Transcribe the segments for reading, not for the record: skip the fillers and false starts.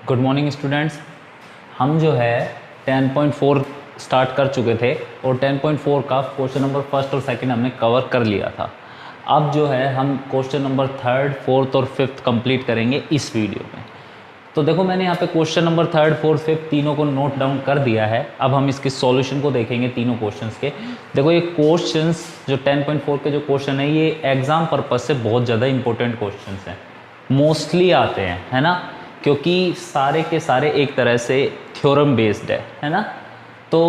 Good morning students. हम जो है 10.4 स्टार्ट कर चुके थे और 10.4 का क्वेश्चन नंबर फर्स्ट और सेकंड हमने कवर कर लिया था। अब जो है हम क्वेश्चन नंबर थर्ड, फोर्थ और फिफ्थ कंप्लीट करेंगे इस वीडियो में। तो देखो मैंने यहाँ पे question number third, fourth, fifth तीनों को नोट डाउन कर दिया है। अब हम इसके सॉल्यूशन को देखेंगे तीनों क्वेश्चंस के। देखो ये क्वेश्चंस जो 10.4 के जो क्वेश्चन है ये एग्जाम पर्पज से बहुत ज़्यादा इंपॉर्टेंट क्वेश्चंस हैं, मोस्टली आते हैं, है ना, क्योंकि सारे के सारे एक तरह से थ्योरम बेस्ड है ना। तो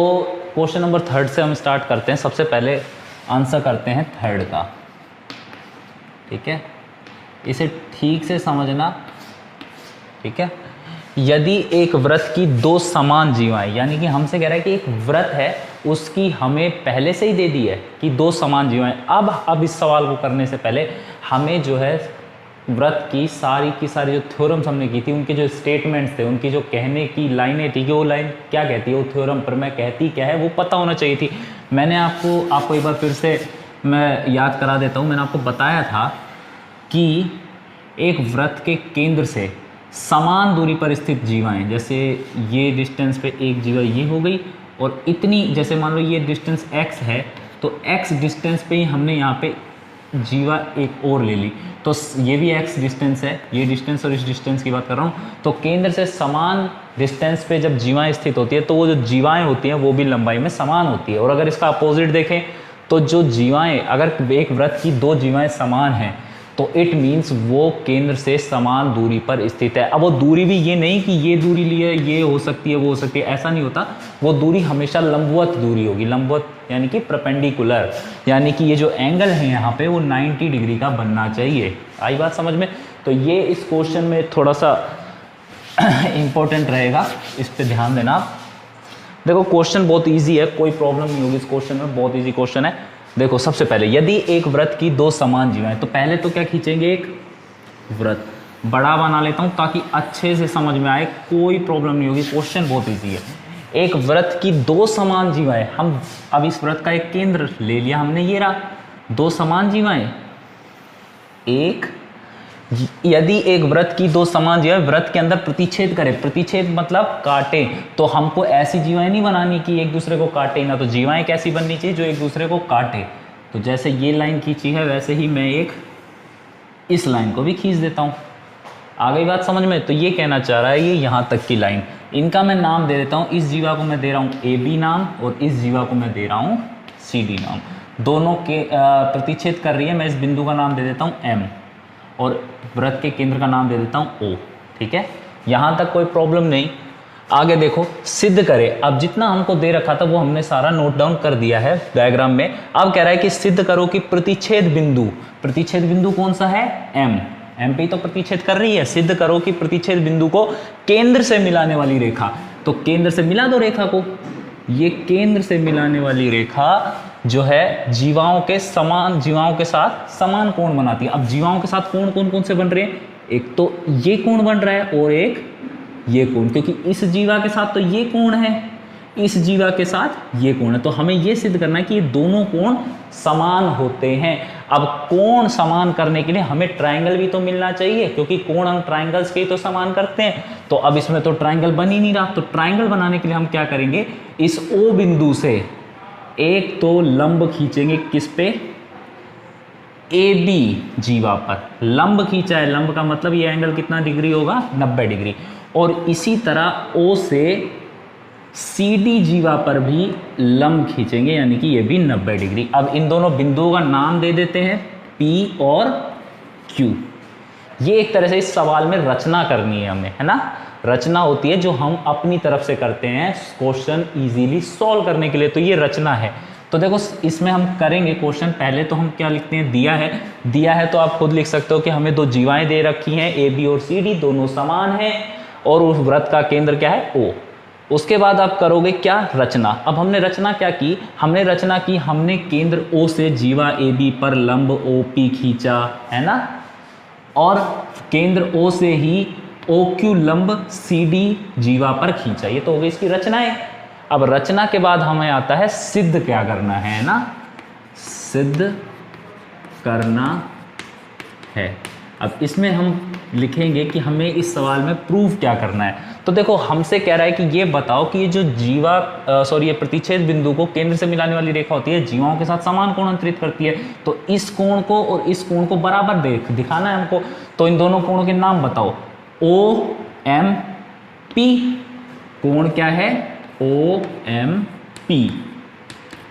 क्वेश्चन नंबर थर्ड से हम स्टार्ट करते हैं। सबसे पहले आंसर करते हैं थर्ड का, ठीक है, इसे ठीक से समझना, ठीक है। यदि एक व्रत की दो समान जीवाएं, यानी कि हमसे कह रहा है कि एक व्रत है उसकी हमें पहले से ही दे दी है कि दो समान जीवाएं। अब इस सवाल को करने से पहले हमें जो है व्रत की सारी जो थ्योरम्स हमने की थी, उनके जो स्टेटमेंट्स थे, उनकी जो कहने की लाइनें थी कि वो लाइन क्या कहती है, वो थ्योरम पर मैं कहती क्या है, वो पता होना चाहिए थी। मैंने आपको एक बार फिर से मैं याद करा देता हूँ। मैंने आपको बताया था कि एक व्रत के केंद्र से समान दूरी पर स्थित जीवाएं, जैसे ये डिस्टेंस पे एक जीवा ये हो गई और इतनी, जैसे मान लो ये डिस्टेंस x है तो x डिस्टेंस पे ही हमने यहाँ पे जीवा एक और ले ली, तो ये भी x डिस्टेंस है, ये डिस्टेंस और इस डिस्टेंस की बात कर रहा हूँ। तो केंद्र से समान डिस्टेंस पे जब जीवाएं स्थित होती है तो वो जो जीवाएं होती हैं वो भी लंबाई में समान होती है। और अगर इसका अपोजिट देखें तो जो जीवाएं, अगर एक व्रत की दो जीवाएं समान हैं तो इट मीन्स वो केंद्र से समान दूरी पर स्थित है। अब वो दूरी भी ये नहीं कि ये दूरी लिए ये हो सकती है वो हो सकती है, ऐसा नहीं होता। वो दूरी हमेशा लंबवत दूरी होगी, लंबवत यानी कि परपेंडिकुलर, यानी कि ये जो एंगल है यहाँ पे वो 90 डिग्री का बनना चाहिए। आई बात समझ में? तो ये इस क्वेश्चन में थोड़ा सा इंपॉर्टेंट रहेगा, इस पर ध्यान देना आप। देखो क्वेश्चन बहुत ईजी है, कोई प्रॉब्लम नहीं होगी इस क्वेश्चन में, बहुत ईजी क्वेश्चन है। देखो सबसे पहले यदि एक व्रत की दो समान जीवाएं, तो पहले तो क्या खींचेंगे, एक व्रत बड़ा बना लेता हूं ताकि अच्छे से समझ में आए, कोई प्रॉब्लम नहीं होगी, क्वेश्चन बहुत इजी है। एक व्रत की दो समान जीवाएं, हम अब इस व्रत का एक केंद्र ले लिया हमने, ये रहा दो समान जीवाएं। यदि एक व्रत की दो समान जीवाएं व्रत के अंदर प्रतिच्छेद करें, प्रतिच्छेद मतलब काटे, तो हमको ऐसी जीवाएं नहीं बनानी कि एक दूसरे को काटे ना, तो जीवाएं कैसी बननी चाहिए, जो एक दूसरे को काटे। तो जैसे ये लाइन खींची है वैसे ही मैं एक इस लाइन को भी खींच देता हूं। आ गई बात समझ में? तो ये कहना चाह रहा है ये यहां तक की लाइन, इनका मैं नाम दे देता हूं। इस जीवा को मैं दे रहा हूं AB नाम और इस जीवा को मैं दे रहा हूं CD नाम। दोनों के प्रतिच्छेद कर रही है, मैं इस बिंदु का नाम दे देता हूं M और व्रत के केंद्र का नाम दे देता हूं O, ठीक है। यहां तक कोई प्रॉब्लम नहीं। आगे देखो, सिद्ध करें। अब जितना हमको दे रखा था वो हमने सारा नोट डाउन कर दिया है डायग्राम में। अब कह रहा है कि सिद्ध करो कि प्रतिच्छेद बिंदु कौन सा है, M पे तो प्रतिच्छेद कर रही है। सिद्ध करो कि प्रतिच्छेद बिंदु को केंद्र से मिलाने वाली रेखा, तो केंद्र से मिला दो रेखा को। ये केंद्र से मिलाने वाली रेखा जो है जीवाओं के साथ समान कोण बनाती है। अब जीवाओं के साथ कोण कौन से बन रहे हैं, एक तो ये कोण बन रहा है और एक ये कोण, क्योंकि इस जीवा के साथ तो ये कोण है, इस जीवा के साथ ये कोण है। तो हमें ये सिद्ध करना है कि ये दोनों कोण समान होते हैं। अब कोण समान करने के लिए हमें ट्रायंगल भी तो मिलना चाहिए, क्योंकि कोण हम ट्रायंगल्स के ही तो समान करते हैं। तो अब इसमें तो ट्रायंगल बन ही नहीं रहा, तो ट्रायंगल बनाने के लिए हम क्या करेंगे, इस O बिंदु से एक तो लंब खींचेंगे, किस पे, AB जीवा पर लंब खींचा है। लंब का मतलब ये एंगल कितना डिग्री होगा, 90 डिग्री। और इसी तरह O से CD जीवा पर भी लंब खींचेंगे, यानी कि ये भी 90 डिग्री। अब इन दोनों बिंदुओं का नाम दे देते हैं P और Q। ये एक तरह से इस सवाल में रचना करनी है हमें, है ना। रचना होती है जो हम अपनी तरफ से करते हैं क्वेश्चन इजीली सॉल्व करने के लिए, तो ये रचना है। तो देखो इसमें हम करेंगे क्वेश्चन, पहले तो हम क्या लिखते हैं, दिया है तो आप खुद लिख सकते हो कि हमें दो जीवाएं दे रखी हैं AB और CD, दोनों समान हैं और उस व्रत का केंद्र क्या है, O। उसके बाद आप करोगे क्या, रचना। अब हमने रचना क्या की, हमने केंद्र O से जीवा AB पर लंब OP खींचा, है ना, और केंद्र O से ही OQ लंब CD जीवा पर खींचा। ये तो हो गई इसकी रचनाएं। अब रचना के बाद हमें आता है सिद्ध क्या करना है ना, सिद्ध करना है। अब इसमें हम लिखेंगे कि हमें इस सवाल में प्रूव क्या करना है। तो देखो हमसे कह रहा है कि ये बताओ कि ये जो ये प्रतिच्छेद बिंदु को केंद्र से मिलाने वाली रेखा होती है जीवाओं के साथ समान कोण अंतरित करती है। तो इस कोण को और इस कोण को बराबर दिखाना है हमको। तो इन दोनों कोणों के नाम बताओ। ओ एम पी कोण क्या है? ओ एम पी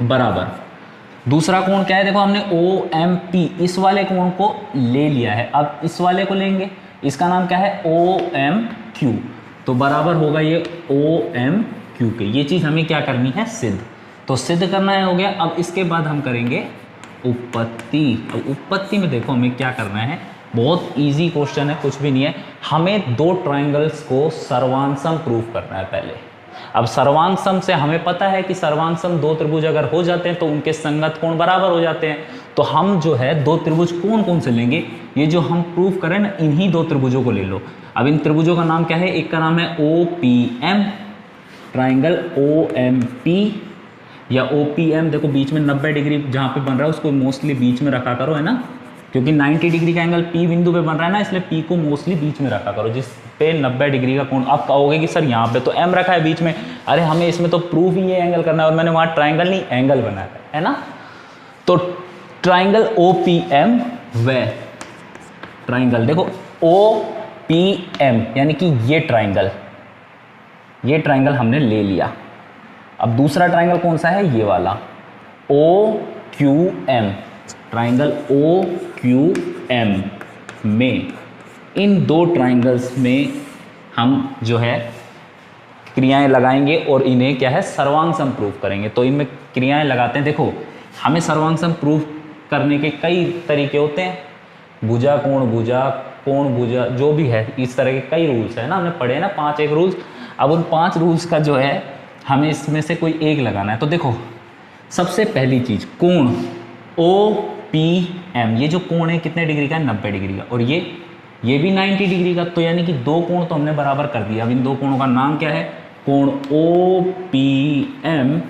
बराबर दूसरा कोण क्या है? देखो हमने ओ एम पी इस वाले कोण को ले लिया है, अब इस वाले को लेंगे, इसका नाम क्या है? O M Q. तो बराबर होगा ये ओ एम क्यू के। ये चीज़ हमें क्या करनी है? सिद्ध। तो सिद्ध करना है, हो गया। अब इसके बाद हम करेंगे उत्पत्ति। अब उत्पत्ति में देखो हमें क्या करना है, बहुत इजी क्वेश्चन है, कुछ भी नहीं है। हमें दो ट्राइंगल्स को सर्वांग प्रूव करना है पहले। अब सर्वांग सम से हमें पता है कि सर्वांग सम दो त्रिभुज अगर हो जाते हैं तो उनके संगत कोण बराबर हो जाते हैं। तो हम जो है दो त्रिभुज कौन कौन से लेंगे? ये जो हम प्रूव करें ना, इन्हीं दो त्रिभुजों को ले लो। अब इन त्रिभुजों का नाम क्या है? एक का नाम है O P M, triangle O M P या ओ पी एम। देखो बीच में 90 डिग्री जहाँ पे बन रहा है उसको मोस्टली बीच में रखा करो, है ना, क्योंकि 90 डिग्री का एंगल पी बिंदु पे बन रहा है ना, इसलिए पी को मोस्टली बीच में रखा करो, जिस पे 90 डिग्री का कोण। आप कहोगे कि सर यहाँ पे तो एम रखा है बीच में, अरे हमें इसमें तो प्रूफ ही ये एंगल करना है और मैंने वहाँ ट्राइंगल नहीं एंगल बनाया है ना। तो ट्राइंगल ओ पी एम व ट्राइंगल देखो ओ पी एम यानी कि ये ट्राइंगल हमने ले लिया। अब दूसरा ट्राइंगल कौन सा है? ये वाला O Q M, triangle O Q M में, इन दो ट्राइंगल्स में हम जो है क्रियाएं लगाएंगे और इन्हें क्या है? सर्वांग सम प्रूव करेंगे। तो इनमें क्रियाएं लगाते हैं। देखो हमें सर्वांग सम प्रूव करने के कई तरीके होते हैं, भुजा कोण भुजा, कोण भुजा, जो भी है, इस तरह के कई रूल्स है ना, हमने पढ़े ना 5 एक रूल्स। अब उन 5 रूल्स का जो है हमें इसमें से कोई एक लगाना है। तो देखो सबसे पहली चीज कोण ओ पी एम, ये जो कोण है कितने डिग्री का है? 90 डिग्री का। और ये भी 90 डिग्री का। तो यानी कि दो कोण तो हमने बराबर कर दिया। अब इन दो कोणों का नाम क्या है? कोण ओ पी एम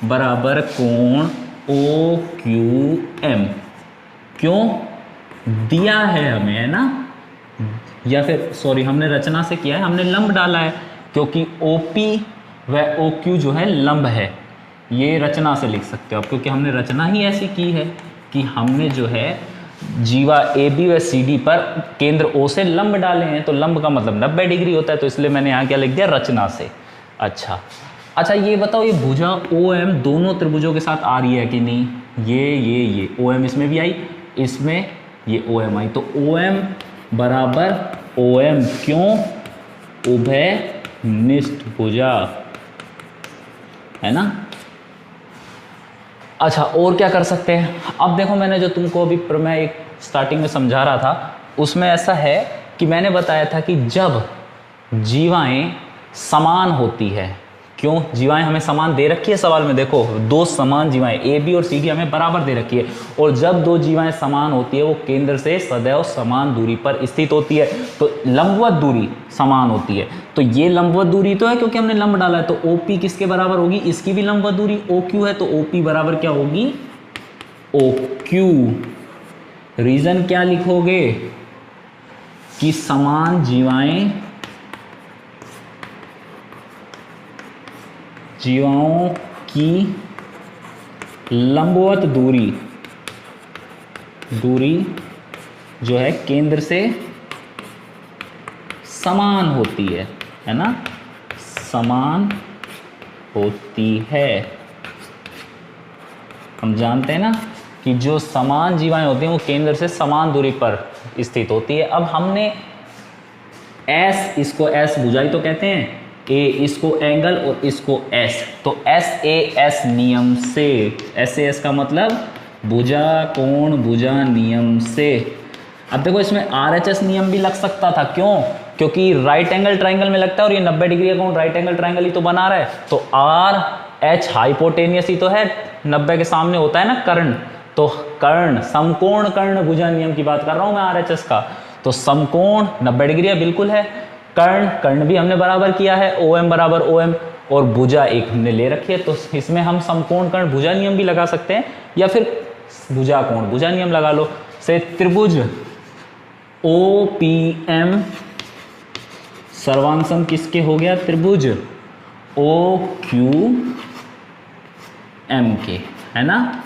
बराबर कोण ओ क्यू एम। क्यों दिया है हमें, है ना, या फिर सॉरी हमने रचना से किया है, हमने लंब डाला है, क्योंकि ओ पी व ओ क्यू जो है लंब है। ये रचना से लिख सकते हो आप, क्योंकि हमने रचना ही ऐसी की है कि हमने जो है जीवा ए बी व सी डी पर केंद्र ओ से लंब डाले हैं। तो लंब का मतलब 90 डिग्री होता है, तो इसलिए मैंने यहाँ क्या लिख दिया? रचना से। अच्छा ये बताओ, ये भुजा ओ एम दोनों त्रिभुजों के साथ आ रही है कि नहीं? ये ओ एम इसमें भी आई, इसमें ये ओ एम आई। तो ओ एम बराबर ओ एम, क्यों? उभय निष्ठ भुजा, है ना। अच्छा और क्या कर सकते हैं? अब देखो मैंने जो तुमको अभी मैं एक स्टार्टिंग में समझा रहा था, उसमें ऐसा है कि मैंने बताया था कि जब जीवाएं समान होती है, क्यों जीवाएं हमें समान दे रखी है सवाल में, देखो दो समान जीवाएं ए बी और सी डी हमें बराबर दे रखी है, और जब दो जीवाएं समान होती है वो केंद्र से सदैव समान दूरी पर स्थित होती है, तो लंबवत दूरी समान होती है। तो ये लंबवत दूरी तो है क्योंकि हमने लंब डाला है, तो ओ पी किसके बराबर होगी? इसकी भी लंबवत दूरी ओ क्यू है, तो ओ पी बराबर क्या होगी? O Q. रीजन क्या लिखोगे? कि समान जीवाओं की लंबवत दूरी जो है केंद्र से समान होती है ना, समान होती है। हम जानते हैं ना कि जो समान जीवाएं होती हैं वो केंद्र से समान दूरी पर स्थित होती है। अब हमने एस, इसको एस भुजाई तो कहते हैं, ए इसको एंगल और इसको एस, तो एस ए एस नियम से, एस ए एस का मतलब भुजा कोण भुजा नियम से। अब देखो इसमें आर एच एस नियम भी लग सकता था, क्यों? क्योंकि राइट एंगल ट्राइंगल में लगता है और ये 90 डिग्री का कोण राइट एंगल ट्राइंगल ही तो बना रहा है, तो आर एच हाइपोटेनियस ही तो है, 90 के सामने होता है ना कर्ण, तो कर्ण समकोण कर्ण भुजा नियम की बात कर रहा हूं मैं आर एच एस का, तो समकोण 90 डिग्री है बिल्कुल है, कर्ण भी हमने बराबर किया है, ओ एम बराबर ओ एम, और भुजा एक हमने ले रखी है, तो इसमें हम समकोण कर्ण भुजा नियम भी लगा सकते हैं, या फिर भुजा कोण भुजा नियम लगा लो। से त्रिभुज ओ पी एम सर्वांग सम किसके हो गया? त्रिभुज ओ क्यू एम के, है ना।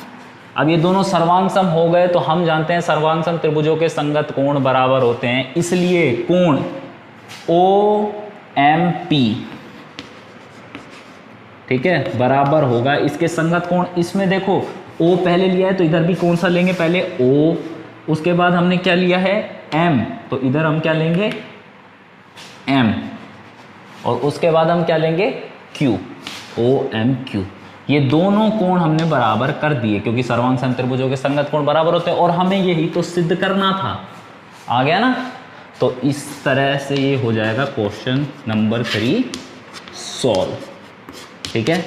अब ये दोनों सर्वांग सम हो गए तो हम जानते हैं सर्वांग सम त्रिभुजों के संगत कोण बराबर होते हैं, इसलिए कोण ओ एम पी, ठीक है, बराबर होगा इसके संगत कोण। इसमें देखो O पहले लिया है तो इधर भी कौन सा लेंगे? पहले O, उसके बाद हमने क्या लिया है? M, तो इधर हम क्या लेंगे? M, और उसके बाद हम क्या लेंगे? Q, O M Q। ये दोनों कोण हमने बराबर कर दिए क्योंकि सर्वांग सम त्रिभुजों के संगत कोण बराबर होते हैं और हमें यही तो सिद्ध करना था। आ गया ना? तो इस तरह से ये हो जाएगा क्वेश्चन नंबर 3 सॉल्व। ठीक है,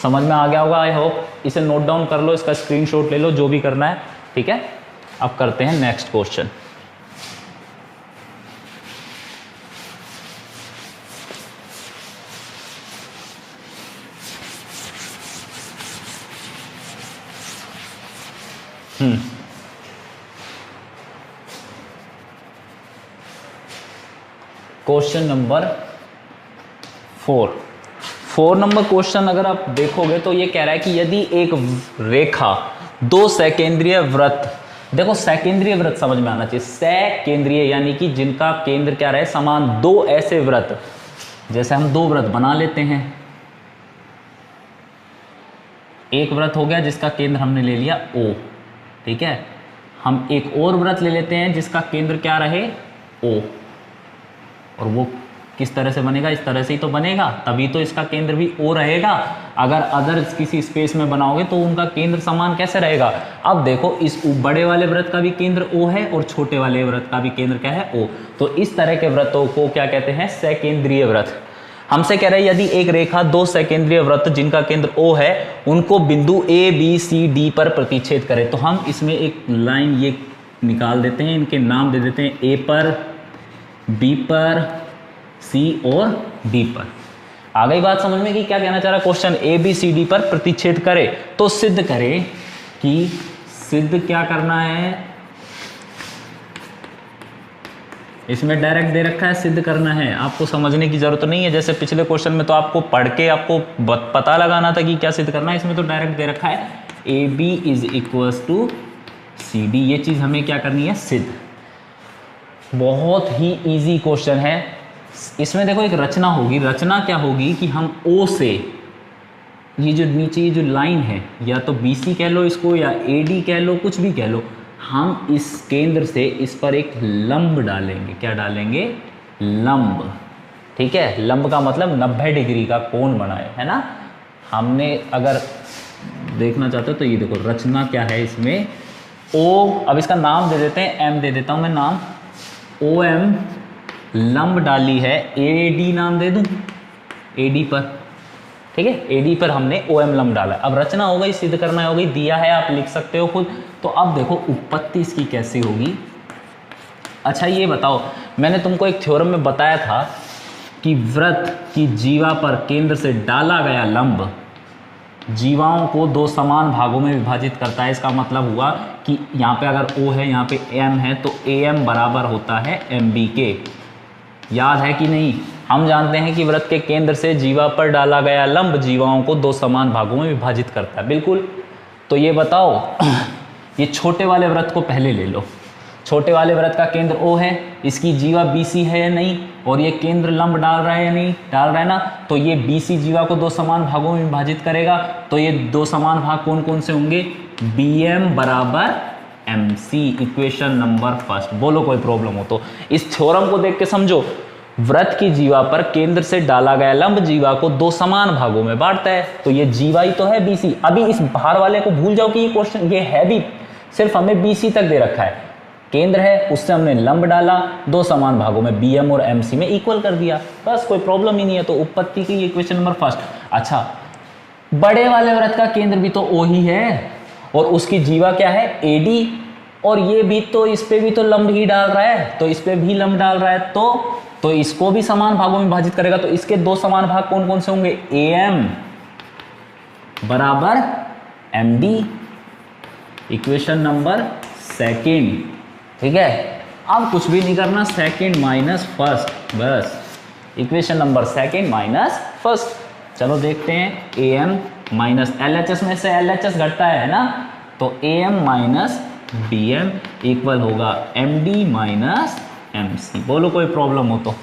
समझ में आ गया होगा आई होप। इसे नोट डाउन कर लो, इसका स्क्रीनशॉट ले लो, जो भी करना है। ठीक है, अब करते हैं next question. Question number 4 number question अगर आप देखोगे तो ये कह रहा है कि यदि एक रेखा दो सकेंद्रीय वृत्त, देखो सकेंद्रीय वृत्त समझ में आना चाहिए, सकेंद्रीय यानी कि जिनका केंद्र क्या रहे समान, दो ऐसे वृत्त, जैसे हम दो वृत्त बना लेते हैं, एक वृत्त हो गया जिसका केंद्र हमने ले लिया O, ठीक है, हम एक और वृत्त ले लेते हैं जिसका केंद्र क्या रहे O, और वो किस तरह से बनेगा? इस तरह से ही तो बनेगा, तभी तो इसका केंद्र भी O रहेगा। अगर अदर किसी स्पेस में बनाओगे तो उनका केंद्र समान कैसे रहेगा? अब देखो इस बड़े वाले वृत्त का भी केंद्र O है और छोटे वाले वृत्त का भी केंद्र क्या है O, तो इस तरह के वृत्तों को क्या कहते हैं? सकेंद्रीय वृत्त। हमसे कह रहे हैं यदि एक रेखा दो सकेंद्रीय वृत्त जिनका केंद्र O है उनको बिंदु A B C D पर प्रतिच्छेद करे, तो हम इसमें एक लाइन ये निकाल देते हैं, इनके नाम दे देते हैं A पर, B पर, C और D पर। आ गई बात समझ में कि क्या कहना चाह रहा है question? A B C D पर प्रतिच्छेद करे तो सिद्ध करे कि सिद्ध क्या करना है, इसमें डायरेक्ट दे रखा है सिद्ध करना है, आपको समझने की जरूरत नहीं है। जैसे पिछले क्वेश्चन में तो आपको पढ़ के आपको पता लगाना था कि क्या सिद्ध करना है, इसमें तो डायरेक्ट दे रखा है AB is equals to CD, ये चीज हमें क्या करनी है? सिद्ध। बहुत ही इजी क्वेश्चन है। इसमें देखो एक रचना होगी, रचना क्या होगी कि हम O से ये जो नीचे ये जो लाइन है, या तो BC कह लो इसको या AD कह लो, कुछ भी कह लो, हम इस केंद्र से इस पर एक लंब डालेंगे। क्या डालेंगे? लंब। ठीक है, लंब का मतलब 90 डिग्री का कोण बनाए, है ना। हमने अगर देखना चाहते हो तो ये देखो रचना क्या है इसमें, O, अब इसका नाम दे देते हैं, M दे देता हूं मैं नाम, OM लंब डाली है, AD नाम दे दूं AD पर, ठीक है, AD पर हमने OM लंब डाला। अब रचना हो गई, सिद्ध करना होगी, दिया है आप लिख सकते हो खुद। तो अब देखो उत्पत्ति इसकी कैसी होगी। अच्छा ये बताओ, मैंने तुमको एक थ्योरम में बताया था कि वृत्त की जीवा पर केंद्र से डाला गया लंब जीवाओं को दो समान भागों में विभाजित करता है। इसका मतलब हुआ कि यहाँ पे अगर O है, यहाँ पे M है, तो AM बराबर होता है MB के। याद है कि नहीं? हम जानते हैं कि वृत्त के केंद्र से जीवा पर डाला गया लंब जीवाओं को दो समान भागों में विभाजित करता है। बिल्कुल। तो ये बताओ ये छोटे वाले वृत्त को पहले ले लो, छोटे वाले वृत्त का केंद्र O है, इसकी जीवा BC है या नहीं, और ये केंद्र लंब डाल रहा है या नहीं, डाल रहा है ना, तो ये BC जीवा को दो समान भागों में विभाजित करेगा। तो ये दो समान भाग कौन कौन से होंगे? BM बराबर MC, इक्वेशन नंबर फर्स्ट। बोलो कोई प्रॉब्लम हो तो। इस थ्योरम को देख के समझो, वृत्त की जीवा पर केंद्र से डाला गया लंब जीवा को दो समान भागों में बांटता है, तो ये जीवा ही तो है BC। अभी इस बाहर वाले को भूल जाओ कि ये क्वेश्चन ये है भी, सिर्फ हमें BC तक दे रखा है, केंद्र है, उससे हमने लंब डाला, दो समान भागों में BM और MC में इक्वल कर दिया, बस कोई प्रॉब्लम ही नहीं है। तो उत्पत्ति की इक्वेशन नंबर फर्स्ट। अच्छा, बड़े वाले वृत्त का केंद्र भी तो O ही है और उसकी जीवा क्या है? AD, और ये भी तो इस पे भी तो लंब ही डाल रहा है, तो इस पे भी लंब डाल रहा है, तो इसको भी समान भागों में विभाजित करेगा। तो इसके दो समान भाग कौन कौन से होंगे? AM बराबर MD, इक्वेशन नंबर सेकेंड। ठीक है, अब कुछ भी नहीं करना, सेकंड माइनस फर्स्ट, बस equation number second minus first. चलो देखते हैं, A M minus L H S में से एल एच एस घटता है ना, तो A M minus B M equal होगा M D minus M C. बोलो कोई प्रॉब्लम हो तो।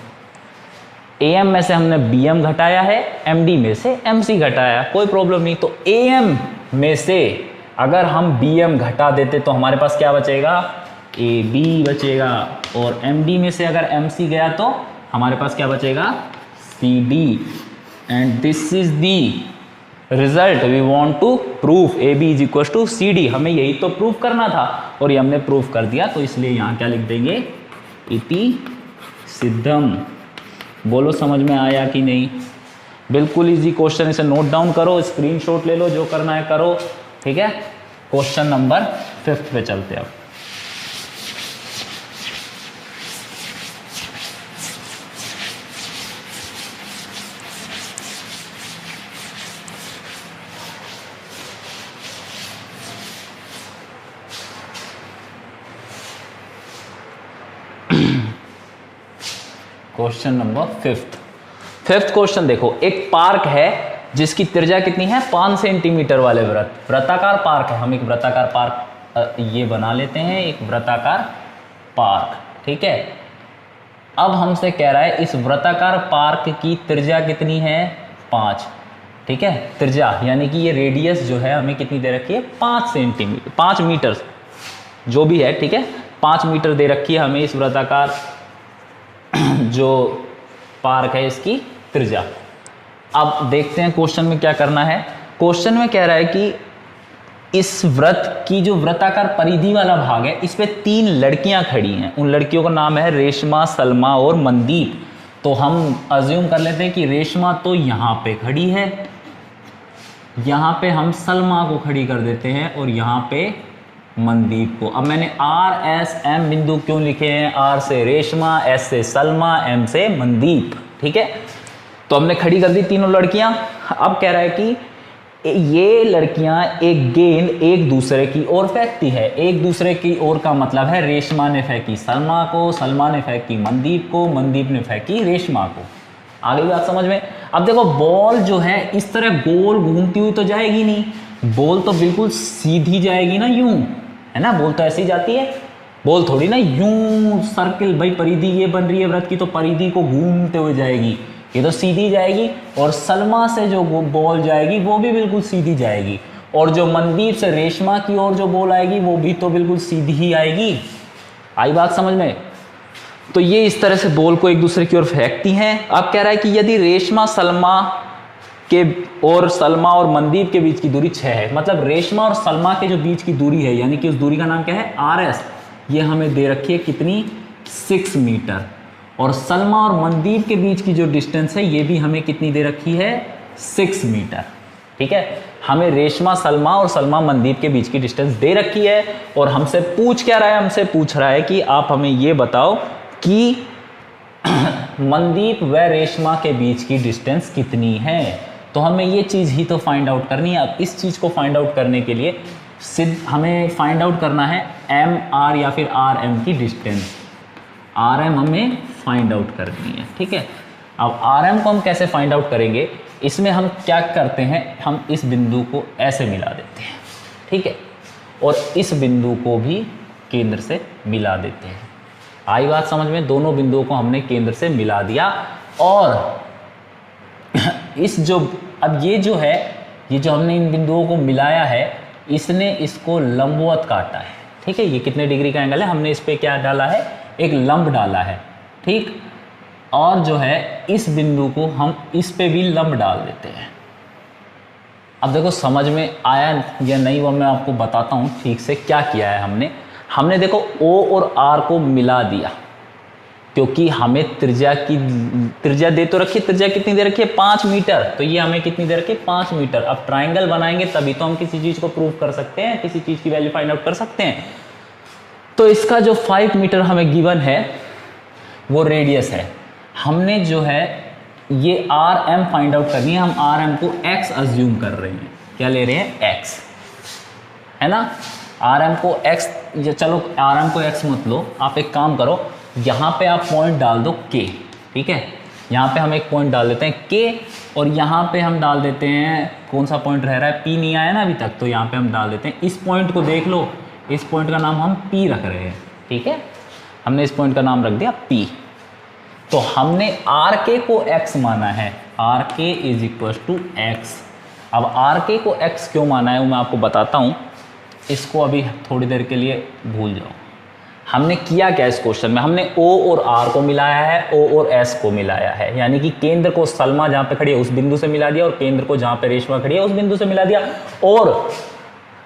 ए एम में से हमने बी एम घटाया है, एम डी में से एम सी घटाया, कोई प्रॉब्लम नहीं। तो ए एम में से अगर हम बी एम घटा देते तो हमारे पास क्या बचेगा, ए बी बचेगा, और एम डी में से अगर एम सी गया तो हमारे पास क्या बचेगा, C D. And this is the result we want to proof, A B is equal to C D. हमें यही तो प्रूफ करना था और ये हमने प्रूफ कर दिया, तो इसलिए यहाँ क्या लिख देंगे, इति सिद्धम। बोलो समझ में आया कि नहीं? बिल्कुल इजी क्वेश्चन, इसे नोट डाउन करो, स्क्रीनशॉट ले लो, जो करना है करो, ठीक है। क्वेश्चन नंबर 5 पे चलते हैं अब। क्वेश्चन नंबर 5th क्वेश्चन देखो, एक पार्क है जिसकी त्रिज्या कितनी है, 5 सेंटीमीटर वाले वृत्ताकार पार्क है। हम एक वृत्ताकार पार्क ये बना लेते हैं, एक वृत्ताकार पार्क, ठीक है। अब हमसे कह रहा है इस वृत्ताकार पार्क की त्रिज्या कितनी है, 5, ठीक है। त्रिज्या यानी कि ये रेडियस जो है हमें कितनी दे रखी है, 5 सेंटीमीटर, 5 मीटर जो भी है, ठीक है। 5 मीटर दे रखी है हमें इस वृत्ताकार जो पार्क है इसकी त्रिज्या। अब देखते हैं क्वेश्चन में क्या करना है। क्वेश्चन में कह रहा है कि इस वृत्त की जो वृत्ताकार परिधि वाला भाग है, इस पे 3 लड़कियां खड़ी हैं। उन लड़कियों का नाम है रेशमा, सलमा और मनदीप। तो हम अज्यूम कर लेते हैं कि रेशमा तो यहाँ पे खड़ी है, यहाँ पे हम सलमा को खड़ी कर देते हैं और यहाँ पे मनदीप को। अब मैंने आर एस एम बिंदु क्यों लिखे हैं, आर से रेशमा, एस से सलमा, एम से मनदीप, ठीक है। तो हमने खड़ी कर दी तीनों लड़कियां। अब कह रहा है कि ये लड़कियां एक गेंद एक दूसरे की ओर फेंकती है। एक दूसरे की ओर का मतलब है रेशमा ने फेंकी सलमा को, सलमा ने फेंकी मनदीप को, मनदीप ने फेंकी रेशमा को। आगे बात समझ में। अब देखो बॉल जो है इस तरह गोल घूमती हुई तो जाएगी नहीं, बॉल तो बिल्कुल सीधी जाएगी ना, यूं, है ना। बॉल तो ऐसी जाती है, बॉल थोड़ी ना यूं सर्किल, भाई परिधि ये बन रही है वृत्त की तो परिधि को घूमते हुए जाएगी, ये तो सीधी जाएगी। और सलमा से जो बॉल जाएगी वो भी बिल्कुल सीधी जाएगी, और जो मनदीप से रेशमा की ओर जो बॉल आएगी वो भी तो बिल्कुल सीधी ही आएगी। आई बात समझ में। तो ये इस तरह से बॉल को एक दूसरे की ओर फेंकती हैं। अब कह रहा है कि यदि रेशमा सलमा के और सलमा और मनदीप के बीच की दूरी 6 है, मतलब रेशमा और सलमा के जो बीच की दूरी है, यानी कि उस दूरी का नाम क्या है, आर एस, ये हमें दे रखी है कितनी, 6 मीटर। और सलमा और मनदीप के बीच की जो डिस्टेंस है ये भी हमें कितनी दे रखी है, 6 मीटर, ठीक है। हमें रेशमा सलमा और सलमा मनदीप के बीच की डिस्टेंस दे रखी है, और हमसे पूछ क्या रहा है, हमसे पूछ रहा है कि आप हमें ये बताओ कि मनदीप व रेशमा के बीच की डिस्टेंस कितनी है। तो हमें ये चीज़ ही तो फाइंड आउट करनी है। अब इस चीज़ को फाइंड आउट करने के लिए हमें फाइंड आउट करना है एम आर या फिर आर एम की डिस्टेंस। आर एम हमें फाइंड आउट करनी है, ठीक है। अब आर एम को हम कैसे फाइंड आउट करेंगे, इसमें हम क्या करते हैं, हम इस बिंदु को ऐसे मिला देते हैं, ठीक है, और इस बिंदु को भी केंद्र से मिला देते हैं। आई बात समझ में। दोनों बिंदुओं को हमने केंद्र से मिला दिया, और इस जो अब ये जो है, ये जो हमने इन बिंदुओं को मिलाया है, इसने इसको लंबवत काटा है, ठीक है। ये कितने डिग्री का एंगल है, हमने इस पे क्या डाला है, एक लंब डाला है, ठीक। और जो है इस बिंदु को हम इस पे भी लंब डाल देते हैं। अब देखो समझ में आया या नहीं वो मैं आपको बताता हूँ ठीक से क्या किया है हमने देखो O और R को मिला दिया, क्योंकि हमें त्रिज्या दे तो रखी, त्रिज्या कितनी दे रखी है, 5 मीटर। तो ये हमें कितनी दे रखी है, 5 मीटर। अब ट्राइंगल बनाएंगे तभी तो हम किसी चीज़ को प्रूव कर सकते हैं, किसी चीज़ की वैल्यू फाइंड आउट कर सकते हैं। तो इसका जो 5 मीटर हमें गिवन है वो रेडियस है। हमने जो है ये आर एम फाइंड आउट करनी है। हम आर एम को एक्स अज्यूम कर रहे हैं, क्या ले रहे हैं, एक्स, है ना। आर एम को एक्स, चलो आर एम को एक्स मत लो, आप एक काम करो, यहाँ पे आप पॉइंट डाल दो के, ठीक है, यहाँ पे हम एक पॉइंट डाल देते हैं के, और यहाँ पे हम डाल देते हैं, कौन सा पॉइंट रह रहा है, पी नहीं आया ना अभी तक, तो यहाँ पे हम डाल देते हैं, इस पॉइंट को देख लो, इस पॉइंट का नाम हम पी रख रहे हैं, ठीक है, हमने इस पॉइंट का नाम रख दिया पी। तो हमने आर के को एक्स माना है, आर के इज इक्वल टू एक्स। अब आर के को एक्स क्यों माना है वो मैं आपको बताता हूँ, इसको अभी थोड़ी देर के लिए भूल जाओ। हमने किया क्या इस क्वेश्चन में, हमने O और R को मिलाया है, O और S को मिलाया है, यानी कि केंद्र को सलमा जहाँ पे खड़ी है उस बिंदु से मिला दिया, और केंद्र को जहाँ पे रेशमा खड़ी है उस बिंदु से मिला दिया, और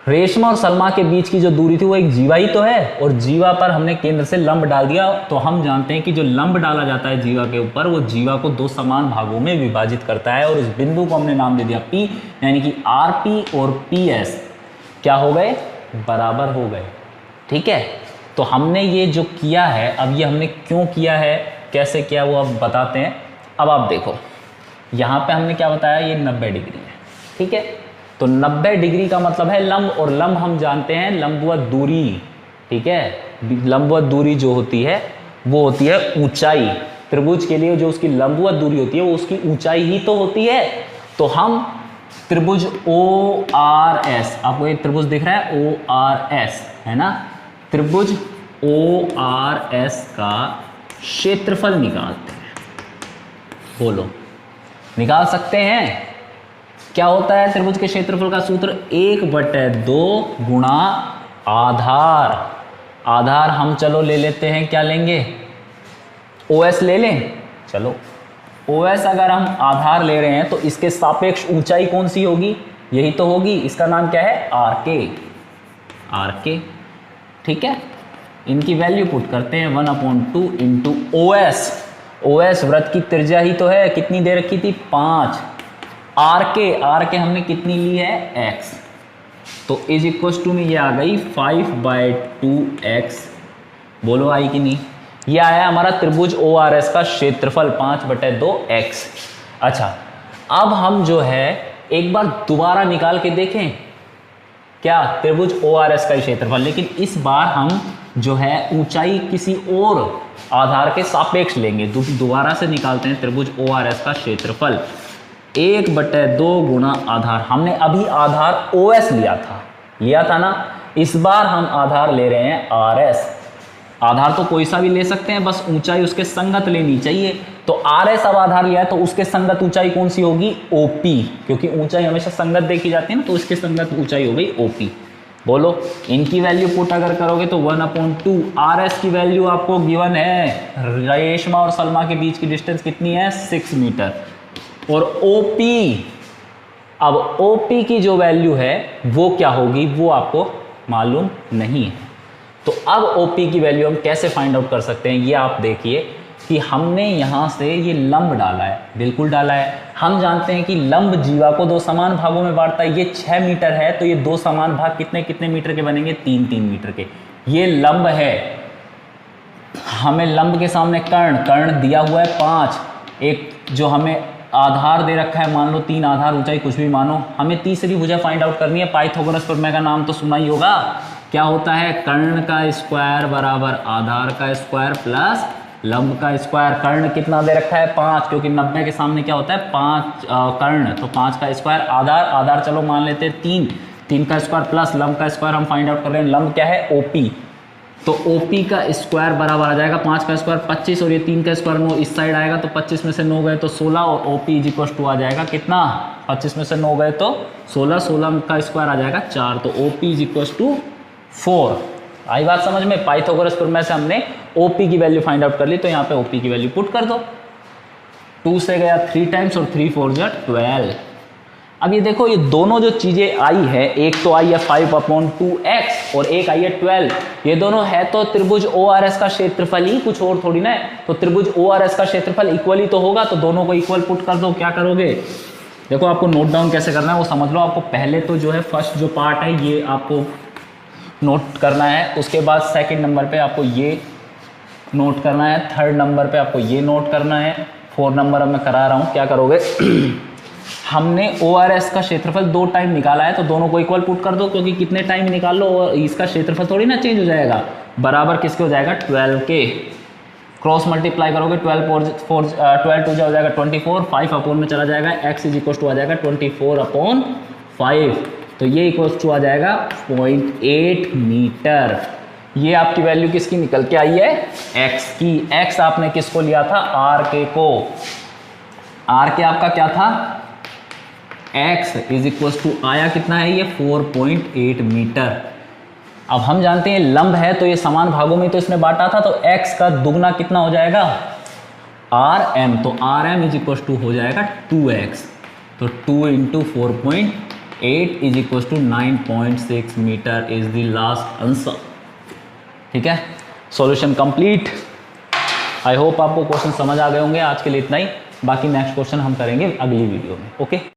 रेशमा और सलमा के बीच की जो दूरी थी वो एक जीवा ही तो है, और जीवा पर हमने केंद्र से लंब डाल दिया। तो हम जानते हैं कि जो लंब डाला जाता है जीवा के ऊपर, वो जीवा को दो समान भागों में विभाजित करता है, और इस बिंदु को हमने नाम दे दिया P, यानी कि RP और PS क्या हो गए, बराबर हो गए, ठीक है। तो हमने ये जो किया है, अब ये हमने क्यों किया है, कैसे किया वो अब बताते हैं। अब आप देखो यहाँ पे हमने क्या बताया, ये 90 डिग्री है, ठीक है। तो 90 डिग्री का मतलब है लंब, और लंब हम जानते हैं लंबवत दूरी, ठीक है, लंबवत दूरी जो होती है वो होती है ऊंचाई। त्रिभुज के लिए जो उसकी लंबवत दूरी होती है वो उसकी ऊंचाई ही तो होती है। तो हम त्रिभुज ORS, आपको ये त्रिभुज दिख रहा है ORS है ना, त्रिभुज ORS का क्षेत्रफल निकालते हैं। बोलो, निकाल सकते हैं? क्या होता है त्रिभुज के क्षेत्रफल का सूत्र, 1/2 गुणा आधार। आधार हम चलो ले लेते हैं, क्या लेंगे, OS ले लें। चलो OS अगर हम आधार ले रहे हैं तो इसके सापेक्ष ऊंचाई कौन सी होगी, यही तो होगी, इसका नाम क्या है, RK, ठीक है। इनकी वैल्यू पुट करते हैं, 1/2 इंटू OS वृत्त की त्रिज्या ही तो है, कितनी दे रखी थी, 5। RK हमने कितनी ली है, x, तो इज इक्वल टू में ये आ गई 5/2x। बोलो आई कि नहीं, ये आया हमारा त्रिभुज ORS का क्षेत्रफल 5/2x। अच्छा, अब हम जो है एक बार दोबारा निकाल के देखें, क्या, त्रिभुज ORS का क्षेत्रफल, लेकिन इस बार हम जो है ऊंचाई किसी और आधार के सापेक्ष लेंगे। दोबारा से निकालते हैं त्रिभुज ORS का क्षेत्रफल, 1/2 गुणा आधार। हमने अभी आधार OS लिया था ना, इस बार हम आधार ले रहे हैं RS। आधार तो कोई सा भी ले सकते हैं, बस ऊंचाई उसके संगत लेनी चाहिए। तो RS अब आधार लिया है तो उसके संगत ऊंचाई कौन सी होगी, OP, क्योंकि ऊंचाई हमेशा संगत देखी जाती है ना, तो उसके संगत ऊंचाई हो गई OP। बोलो, इनकी वैल्यू पुट अगर करोगे तो 1/2, RS की वैल्यू आपको गिवन है, रेशमा और सलमा के बीच की डिस्टेंस कितनी है, 6 मीटर, और OP, अब OP की जो वैल्यू है वो क्या होगी वो आपको मालूम नहीं है। तो अब OP की वैल्यू हम कैसे फाइंड आउट कर सकते हैं, ये आप देखिए कि हमने यहाँ से ये लंब डाला है, बिल्कुल डाला है। हम जानते हैं कि लंब जीवा को दो समान भागों में बांटता है, ये 6 मीटर है, तो ये दो समान भाग कितने कितने मीटर के बनेंगे, 3-3 मीटर के। ये लंब है, हमें लंब के सामने कर्ण दिया हुआ है 5, एक जो हमें आधार दे रखा है, मान लो 3 आधार, ऊंचाई कुछ भी मानो। हमें तीसरी भुजा फाइंड आउट करनी है, पाइथागोरस प्रमेय का नाम तो सुना ही होगा। क्या होता है, कर्ण का स्क्वायर बराबर आधार का स्क्वायर प्लस लंब का स्क्वायर। कर्ण कितना दे रखा है, 5, क्योंकि 90 के सामने क्या होता है, 5 कर्ण, तो 5 का स्क्वायर। आधार चलो मान लेते हैं 3 का स्क्वायर प्लस लंब का स्क्वायर हम फाइंड आउट कर रहे हैं। लंब क्या है, OP, तो OP का स्क्वायर बराबर आ जाएगा 5 का स्क्वायर 25, और ये 3 का स्क्वायर 9, इस साइड आएगा तो 25 में से 9 गए तो 16, और OP इज इक्वल टू आ जाएगा कितना, 25 में से 9 गए तो 16 का स्क्वायर आ जाएगा 4, तो OP इज इक्वल टू 4। आई बात समझ में, पाइथागोरस प्रमेय से हमने OP की वैल्यू फाइंड आउट कर ली, तो यहाँ पे OP की वैल्यू पुट कर दो। 2 से गया 3 टाइम्स और 3 4 जा 12। अब ये देखो, ये दोनों जो चीजें आई है, एक तो आई है 5/2x और एक आई है 12, ये दोनों है तो त्रिभुज ORS का क्षेत्रफल ही, कुछ और थोड़ी ना है। तो त्रिभुज ORS का क्षेत्रफल इक्वल ही तो होगा, तो दोनों को इक्वल पुट कर दो। क्या करोगे, देखो आपको नोट डाउन कैसे करना है वो समझ लो। आपको पहले तो जो है फर्स्ट जो पार्ट है ये आपको नोट करना है, उसके बाद सेकंड नंबर पे आपको ये नोट करना है, थर्ड नंबर पे आपको ये नोट करना है, 4 नंबर अब मैं करा रहा हूँ। क्या करोगे हमने ORS का क्षेत्रफल 2 टाइम निकाला है, तो दोनों को इक्वल पुट कर दो, क्योंकि कितने टाइम निकाल लो और इसका क्षेत्रफल थोड़ी ना चेंज हो जाएगा। बराबर किसके हो जाएगा 12 के, क्रॉस मल्टीप्लाई करोगे 12 टू हो जाएगा 24, 5 अपॉन में चला जाएगा, x इज इक्वल टू आ जाएगा 24/5, तो ये इक्वल टू आ जाएगा 0.8 मीटर। ये आपकी वैल्यू किसकी निकल के आई है, x की। x आपने किसको लिया था, आर के को। आर के आपका क्या था, x इज इक्वल टू आया कितना है ये 4.8 मीटर। अब हम जानते हैं लंब है तो ये समान भागों में तो इसने बांटा था, तो x का दुगना कितना हो जाएगा rm, तो rm इज इक्वल टू हो जाएगा 2x, तो 2 into 4.8 is equal to 9.6 metre is the last answer. ठीक है, सॉल्यूशन कंप्लीट। आई होप आपको क्वेश्चन समझ आ गए होंगे। आज के लिए इतना ही, बाकी नेक्स्ट क्वेश्चन हम करेंगे अगली वीडियो में। ओके।